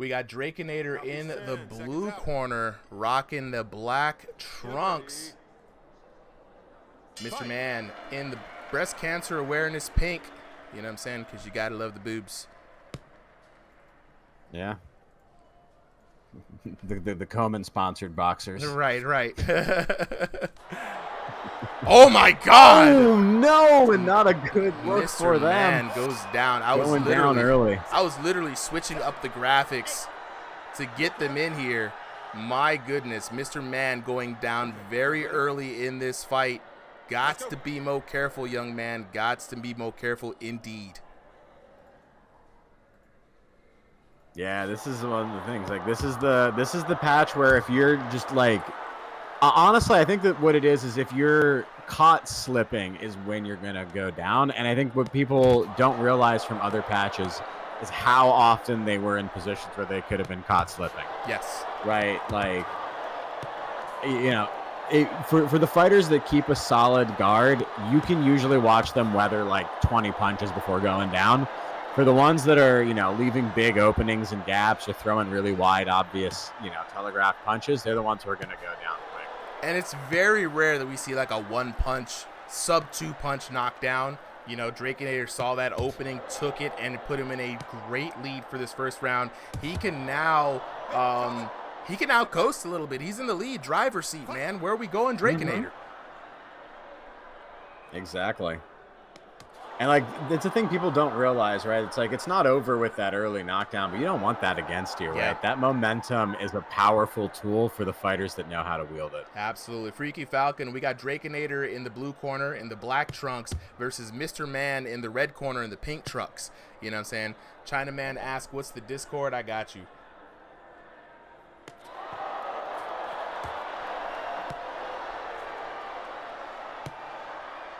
We got Drakenator in the blue corner, rocking the black trunks. Mr. Man in the breast cancer awareness pink. You know what I'm saying? Because you got to love the boobs. Yeah. the Komen-sponsored boxers. Right. Oh, my God. Oh, no, and not a good look for them. Mr. Man goes down. I was literally switching up the graphics to get them in here. My goodness, Mr. Man going down very early in this fight. Gots to be more careful, young man. Gots to be more careful indeed. Yeah, this is one of the things. Like, this is the patch where if you're just like, honestly, I think that what it is if you're caught slipping is when you're gonna go down. And I think what people don't realize from other patches is how often they were in positions where they could have been caught slipping. Yes. Right. Like, you know, for the fighters that keep a solid guard, you can usually watch them weather like 20 punches before going down. For the ones that are, you know, leaving big openings and gaps or throwing really wide, obvious, you know, telegraph punches, they're the ones who are going to go down quick. And it's very rare that we see like a one punch, sub 2 punch knockdown. You know, Drakenator saw that opening, took it, and put him in a great lead for this first round. He can now coast a little bit. He's in the lead, driver's seat, man. Where are we going, Drakenator? Exactly. And, like, it's a thing people don't realize, right? It's like, it's not over with that early knockdown, but you don't want that against you, right? That momentum is a powerful tool for the fighters that know how to wield it. Absolutely. Freaky Falcon, we got Drakenator in the blue corner in the black trunks versus Mr. Man in the red corner in the pink trunks. You know what I'm saying? Chinaman asked, what's the Discord? I got you.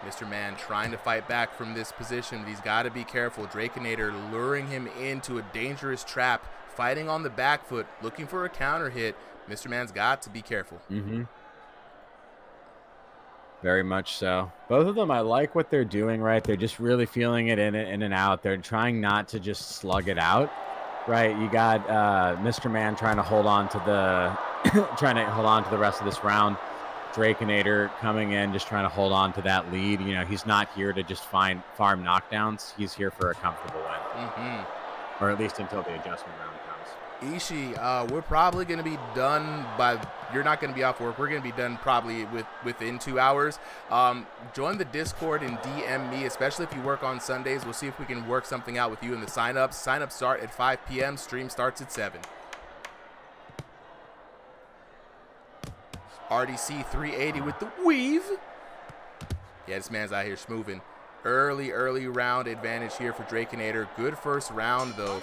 Mr. Man trying to fight back from this position, but he's got to be careful. Drakenator luring him into a dangerous trap, fighting on the back foot, looking for a counter hit. Mr. Man's got to be careful. Very much so. Both of them, I like what they're doing, right? They're just really feeling it in and out. They're trying not to just slug it out, right? You got Mr. Man trying to hold on to the rest of this round. Drakenator coming in, just trying to hold on to that lead. You know, he's not here to just farm knockdowns. He's here for a comfortable win, or at least until the adjustment round comes. Ishii, we're probably going to be done by. You're not going to be off work. We're going to be done probably within 2 hours. Join the Discord and DM me, especially if you work on Sundays. We'll see if we can work something out with you in the signups. Signups start at 5 p.m. Stream starts at 7. RDC 380 with the weave. Yeah, this man's out here smoothing. Early round advantage here for Drakenator. Good first round, though.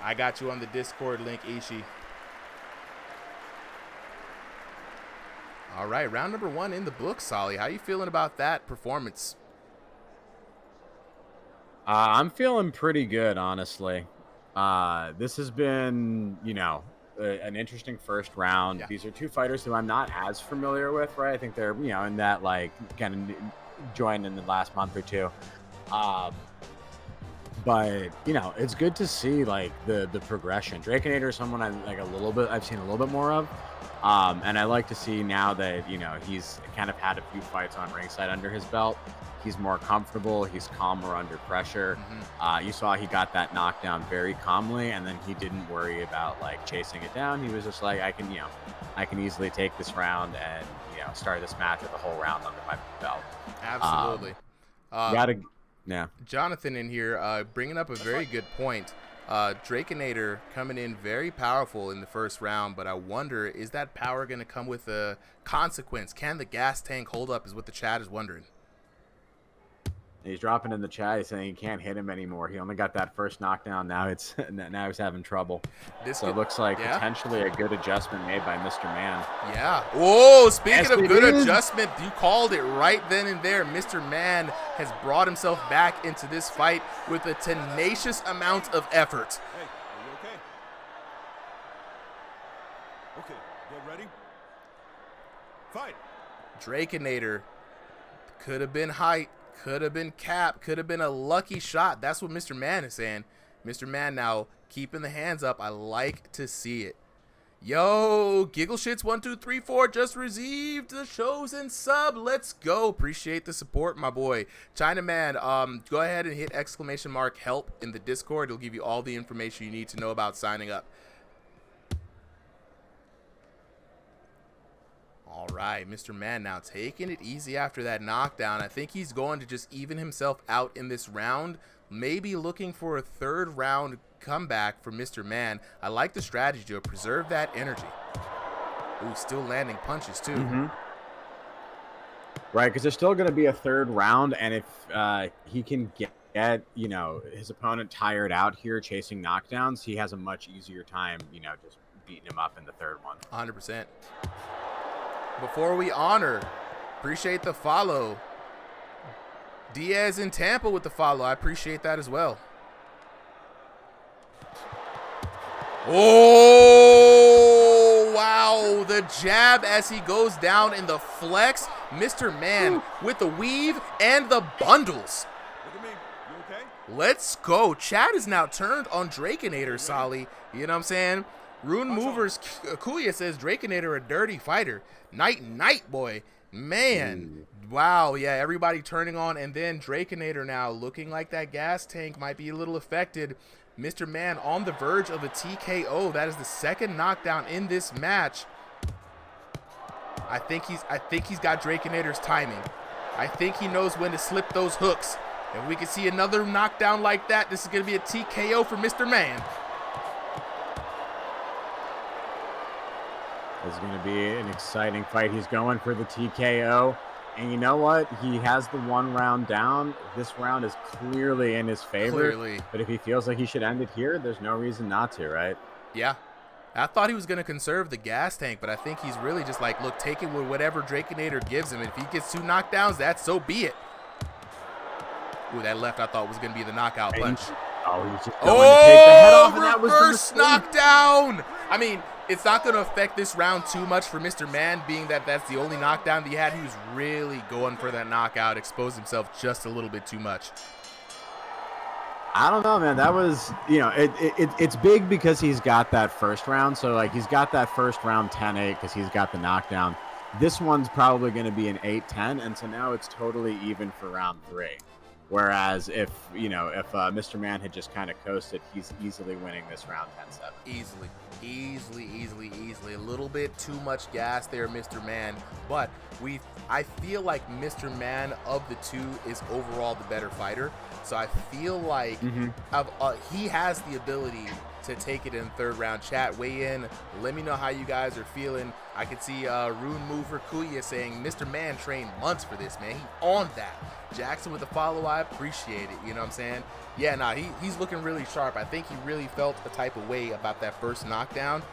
I got you on the Discord link, Ishii. All right, round number 1 in the book, Solly. How you feeling about that performance? I'm feeling pretty good, honestly. This has been, you know, an interesting first round. Yeah. These are two fighters who I'm not as familiar with, right? I think they're, you know, in that, like, kind of joined in the last month or two. But, you know, it's good to see, like, the progression. Drakenator is someone I've seen a little bit more of. And I like to see now that, you know, he's kind of had a few fights on ringside under his belt. He's more comfortable. He's calmer under pressure. You saw he got that knockdown very calmly, and then he didn't worry about, like, chasing it down. He was just like, I can easily take this round and, you know, start this match with the whole round under my belt. Absolutely. Yeah. Jonathan in here bringing up a very good point. Drakenator coming in very powerful in the first round, but I wonder, is that power going to come with a consequence? Can the gas tank hold up is what the chat is wondering. He's dropping in the chat. He's saying he can't hit him anymore. He only got that first knockdown. Now he's having trouble. So it looks like potentially a good adjustment made by Mr. Man. Yeah. Oh, speaking of good adjustment, you called it right then and there. Mr. Man has brought himself back into this fight with a tenacious amount of effort. Hey, are you okay? Okay, get ready. Fight. Drakenator could have been height. Could have been cap. Could have been a lucky shot. That's what Mr. Man is saying. Mr. Man now keeping the hands up. I like to see it. Yo, Giggleshits1234 just received the chosen sub. Let's go. Appreciate the support, my boy. Chinaman, go ahead and hit ! help in the Discord. It'll give you all the information you need to know about signing up. All right, Mr. Man now taking it easy after that knockdown. I think he's going to just even himself out in this round. Maybe looking for a third round comeback for Mr. Man. I like the strategy to preserve that energy. Ooh, still landing punches too. Right, because there's still going to be a third round, and if he can get you know, his opponent tired out here chasing knockdowns, he has a much easier time, you know, just beating him up in the third one. 100%. Before we honor, appreciate the follow. Diaz in Tampa with the follow. I appreciate that as well. Oh, wow. The jab as he goes down in the flex. Mr. Man with the weave and the bundles. Look at me. You okay? Let's go. Chat is now turned on Drakenator, Solly. You know what I'm saying? Rune Movers Kuya says Drakenator a dirty fighter. Night, boy. Man. Wow, yeah, everybody turning on. And then Drakenator now looking like that gas tank might be a little affected. Mr. Man on the verge of a TKO. That is the second knockdown in this match. I think he's got Drakenator's timing. I think he knows when to slip those hooks. If we can see another knockdown like that, this is going to be a TKO for Mr. Man. It's going to be an exciting fight. He's going for the TKO. And you know what? He has the one round down. This round is clearly in his favor. Clearly. But if he feels like he should end it here, there's no reason not to, right? Yeah. I thought he was going to conserve the gas tank, but I think he's really just like, look, take it with whatever Drakenator gives him. And if he gets 2 knockdowns, that's so be it. Ooh, that left I thought was going to be the knockout punch. Oh, he's just going to take the head off, and that was the reverse mistake. knockdown. I mean, it's not going to affect this round too much for Mr. Man, being that that's the only knockdown that he had. He was really going for that knockout, exposed himself just a little bit too much. I don't know, man. That was, you know, it's big because he's got that first round. So, like, he's got that first round 10-8 because he's got the knockdown. This one's probably going to be an 8-10, and so now it's totally even for round 3. Whereas if, you know, if Mr. Man had just kind of coasted, he's easily winning this round 10-7. Easily. A little bit too much gas there, Mr. Man. But I feel like Mr. Man of the two is overall the better fighter. So I feel like he has the ability to take it in third round. Chat, weigh in. Let me know how you guys are feeling. I can see Rune Mover Kuya saying Mr. Man trained months for this, man. He on that. Jackson with the follow, I appreciate it. You know what I'm saying? Yeah, nah, he's looking really sharp. I think he really felt a type of way about that first knockdown.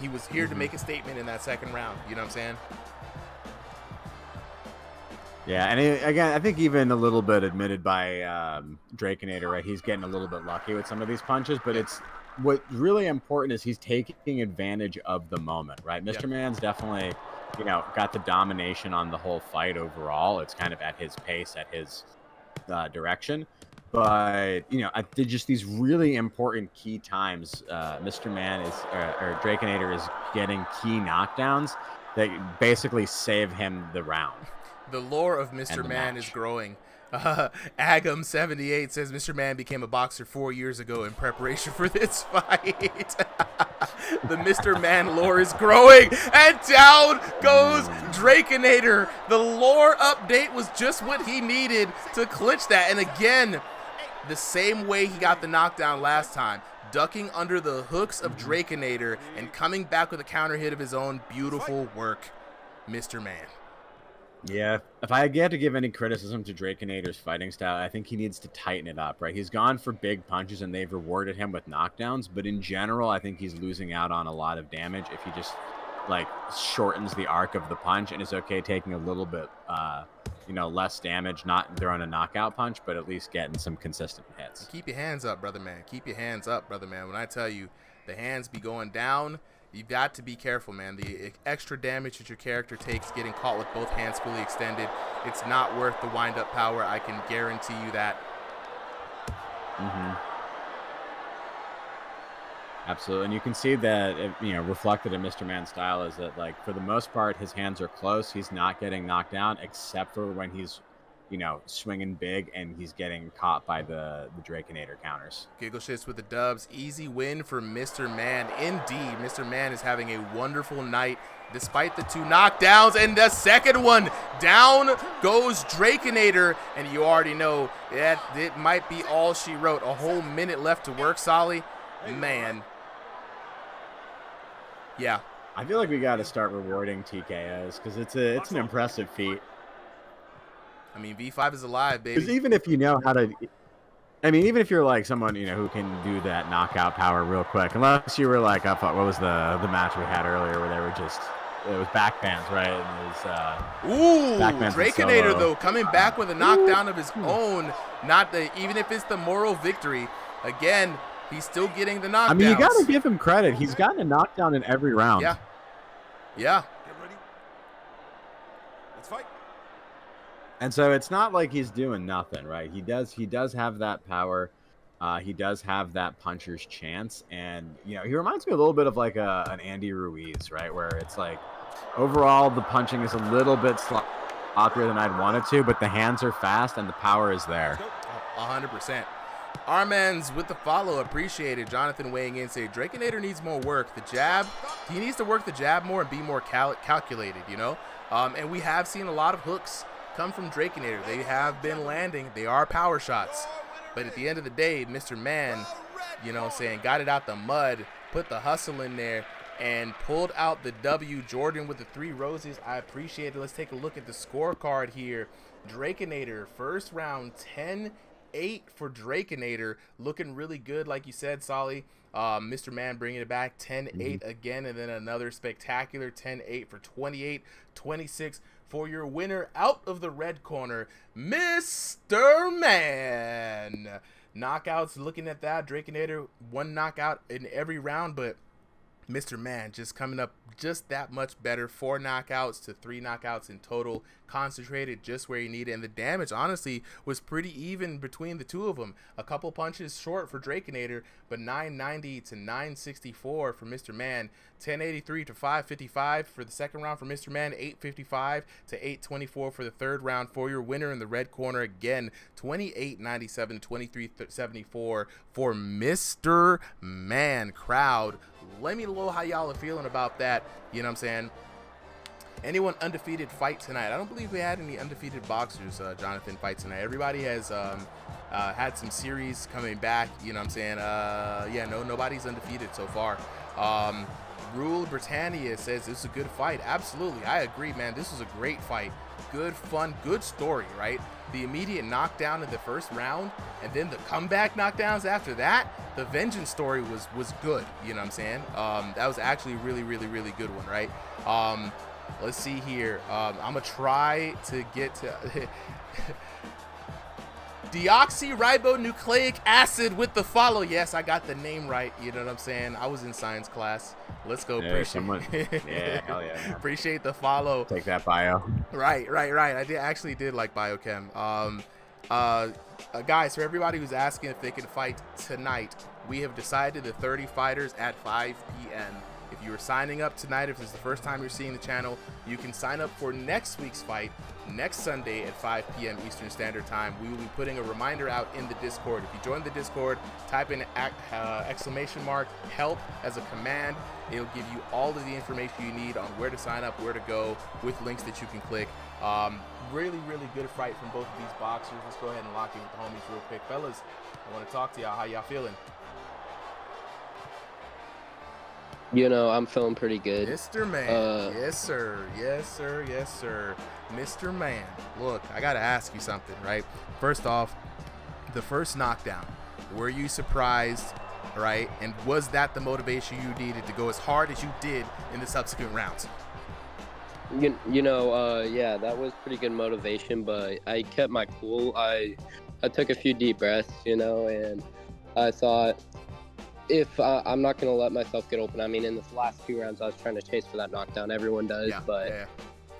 He was here to make a statement in that second round. You know what I'm saying? Yeah, and again, I think even a little bit admitted by Drakenator, right? He's getting a little bit lucky with some of these punches, but it's what's really important is he's taking advantage of the moment, right? Mr. Man's definitely, you know, got the domination on the whole fight overall. It's kind of at his pace, at his direction. But, you know, at just these really important key times, Mr. Man is, or Drakenator is getting key knockdowns that basically save him the round. The lore of Mr. Man is growing. Agam78 says Mr. Man became a boxer 4 years ago in preparation for this fight. The Mr. Man lore is growing, and down goes Drakenator. The lore update was just what he needed to clinch that. And again, the same way he got the knockdown last time, ducking under the hooks of Drakenator and coming back with a counter hit of his own. Beautiful work, Mr. Man. Yeah, if I get to give any criticism to Drakenator's fighting style, I think he needs to tighten it up, right? He's gone for big punches and they've rewarded him with knockdowns, but in general, I think he's losing out on a lot of damage if he just, like, shortens the arc of the punch and is okay taking a little bit, you know, less damage, not throwing a knockout punch, but at least getting some consistent hits. Keep your hands up, brother man. Keep your hands up, brother man. When I tell you the hands be going down, you've got to be careful, man. The extra damage that your character takes getting caught with both hands fully extended, it's not worth the wind-up power. I can guarantee you that. Absolutely, and you can see that reflected in Mr. Man's style is that, like, for the most part, his hands are close. He's not getting knocked down, except for when he's, swinging big and he's getting caught by the Drakenator counters. Giggle Shits with the dubs. Easy win for Mr. Man. Indeed, Mr. Man is having a wonderful night despite the 2 knockdowns. And the second one, down goes Drakenator. And you already know that it might be all she wrote. A whole minute left to work, Solly. Man. Yeah. I feel like we got to start rewarding TKOs because it's an impressive feat. I mean, V5 is alive, baby. Because even if you know how to, even if you're like someone who can do that knockout power real quick, unless you were like what was the match we had earlier where they were it was backbands, right? And it was Drakenator though coming back with a knockdown of his own. Even if it's the moral victory, again. He's still getting the knockdowns. I mean, you got to give him credit. He's gotten a knockdown in every round. Yeah. Get ready. Let's fight. And so it's not like he's doing nothing, right? He does have that power. He does have that puncher's chance. And, he reminds me a little bit of like an Andy Ruiz, right? Where it's like overall the punching is a little bit sloppier than I'd want it to, but the hands are fast and the power is there. 100%. Armands with the follow, appreciated. Jonathan weighing in, say Drakenator needs more work. The jab, he needs to work the jab more and be more calculated, and we have seen a lot of hooks come from Drakenator. They have been landing. They are power shots. But at the end of the day, Mr. Man, got it out the mud, put the hustle in there, and pulled out the W. Jordan with the 3 roses. I appreciate it. Let's take a look at the scorecard here. Drakenator, first round, 10-8 for Drakenator, looking really good, like you said, Solly. Mr. Man bringing it back 10-8 again, and then another spectacular 10-8 for 28-26 for your winner out of the red corner, Mr. Man. Knockouts, looking at that, Drakenator, 1 knockout in every round, but Mr. Man just coming up just that much better. 4 knockouts to 3 knockouts in total, concentrated just where he needed. And the damage, honestly, was pretty even between the two of them. A couple punches short for Drakenator, but 990 to 964 for Mr. Man. 1083 to 555 for the second round for Mr. Man. 855 to 824 for the third round for your winner in the red corner. Again, 2897 2374 for Mr. Man. Crowd, let me know how y'all are feeling about that. You know what I'm saying? Anyone undefeated fight tonight? I don't believe we had any undefeated boxers, Jonathan, fight tonight. Everybody has had some series coming back. You know what I'm saying? Nobody's undefeated so far. Rule Britannia says this is a good fight. Absolutely. I agree, man. This was a great fight. Good, fun, good story, right? The immediate knockdown in the first round, and then the comeback knockdowns after that. The vengeance story was good. You know what I'm saying? That was actually a really, really, really good one, right? Let's see here. I'm going to try to get to... Deoxyribonucleic acid with the follow. Yes, I got the name right. You know what I'm saying? I was in science class. Let's go. Yeah, yeah, hell yeah. Man. Appreciate the follow. Take that, bio. Right. I actually did like biochem. Guys, for everybody who's asking if they can fight tonight, we have decided the 30 fighters at 5 p.m. If you are signing up tonight, if this is the first time you're seeing the channel, you can sign up for next week's fight next Sunday at 5 p.m. Eastern Standard Time. We will be putting a reminder out in the Discord. If you join the Discord, type in exclamation mark help as a command. It'll give you all of the information you need on where to sign up, where to go, with links that you can click. Really, really good fight from both of these boxers. Let's go ahead and lock in with the homies real quick. Fellas, I want to talk to y'all. How y'all feeling? You know, I'm feeling pretty good. Mr. Man. Yes, sir. Mr. Man. Look, I got to ask you something, right? First off, the first knockdown, were you surprised, right? And was that the motivation you needed to go as hard as you did in the subsequent rounds? Yeah, that was pretty good motivation, but I kept my cool. I took a few deep breaths, and I thought, if I'm not going to let myself get open. I mean, in the last few rounds, I was trying to chase for that knockdown. Everyone does, but yeah,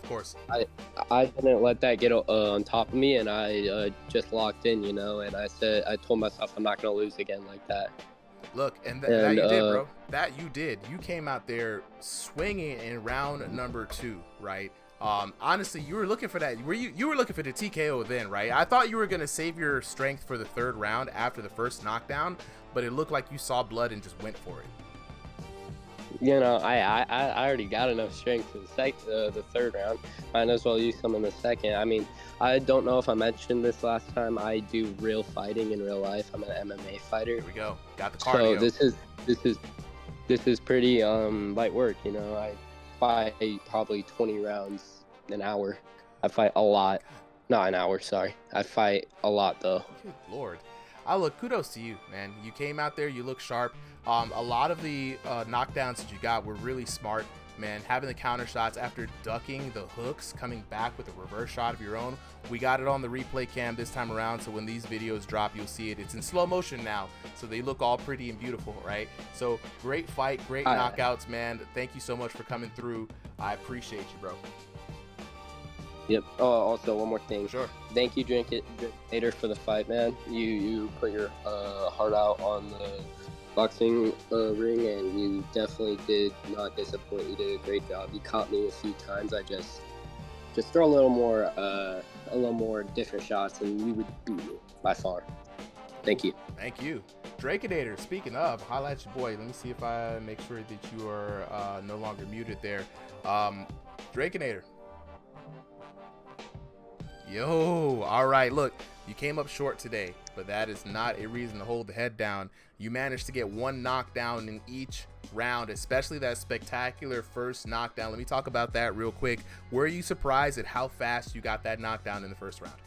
of course. I didn't let that get on top of me, and I just locked in, and I told myself I'm not going to lose again like that. Look, and that you did, bro. That you did. You came out there swinging in round number 2, right? Honestly, you were looking for that. You were looking for the TKO then, right? I thought you were gonna save your strength for the 3rd round after the first knockdown, but it looked like you saw blood and just went for it. You know, I already got enough strength for the 3rd round. Might as well use some in the 2nd. I mean, I don't know if I mentioned this last time. I do real fighting in real life. I'm an MMA fighter. Here we go. Got the cardio. So this is pretty light work. You know, I fight probably 20 rounds an hour. I fight a lot. Not an hour, sorry. I fight a lot though. Good Lord. Look, kudos to you, man. You came out there, you look sharp. A lot of the knockdowns that you got were really smart, man. Having the counter shots after ducking the hooks, coming back with a reverse shot of your own. We got it on the replay cam this time around, so when these videos drop, you'll see it. It's in slow motion now, so they look all pretty and beautiful, right? So great fight, great knockouts, man. Thank you so much for coming through. I appreciate you, bro. Yep. Oh, also one more thing. Sure. Thank you, DRAKENATOR, for the fight, man. You put your heart out on the boxing ring, and you definitely did not disappoint. You did a great job. You caught me a few times. I just throw a little more different shots, and you would beat me by far. Thank you. Thank you. DRAKENATOR, speaking of, holla at your boy. Let me see if I make sure that you are no longer muted there. DRAKENATOR. Yo, all right, look, you came up short today, but that is not a reason to hold the head down. You managed to get 1 knockdown in each round, especially that spectacular first knockdown. Let me talk about that real quick. Were you surprised at how fast you got that knockdown in the first round?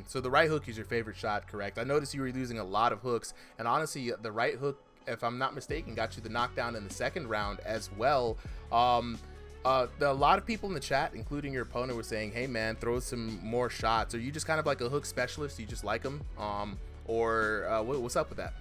So the right hook is your favorite shot, correct? I noticed you were using a lot of hooks, and honestly, the right hook, if I'm not mistaken, got you the knockdown in the 2nd round as well. A lot of people in the chat, including your opponent, were saying, hey man, throw some more shots. Are you just kind of like a hook specialist? You just like them? What's up with that?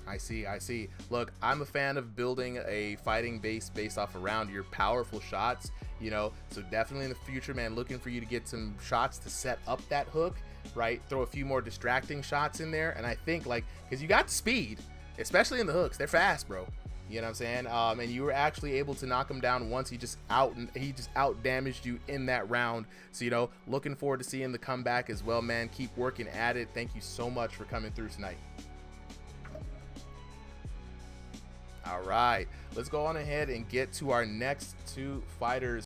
I see. Look, I'm a fan of building a fighting base based off around your powerful shots, you know, so definitely in the future, man, looking for you to get some shots to set up that hook, right? Throw a few more distracting shots in there, and I think, like, because you got the speed, especially in the hooks, they're fast, bro. You know what I'm saying? And you were actually able to knock him down once. He just out damaged you in that round. So, you know, looking forward to seeing the comeback as well, man. Keep working at it. Thank you so much for coming through tonight. All right, let's go on ahead and get to our next 2 fighters.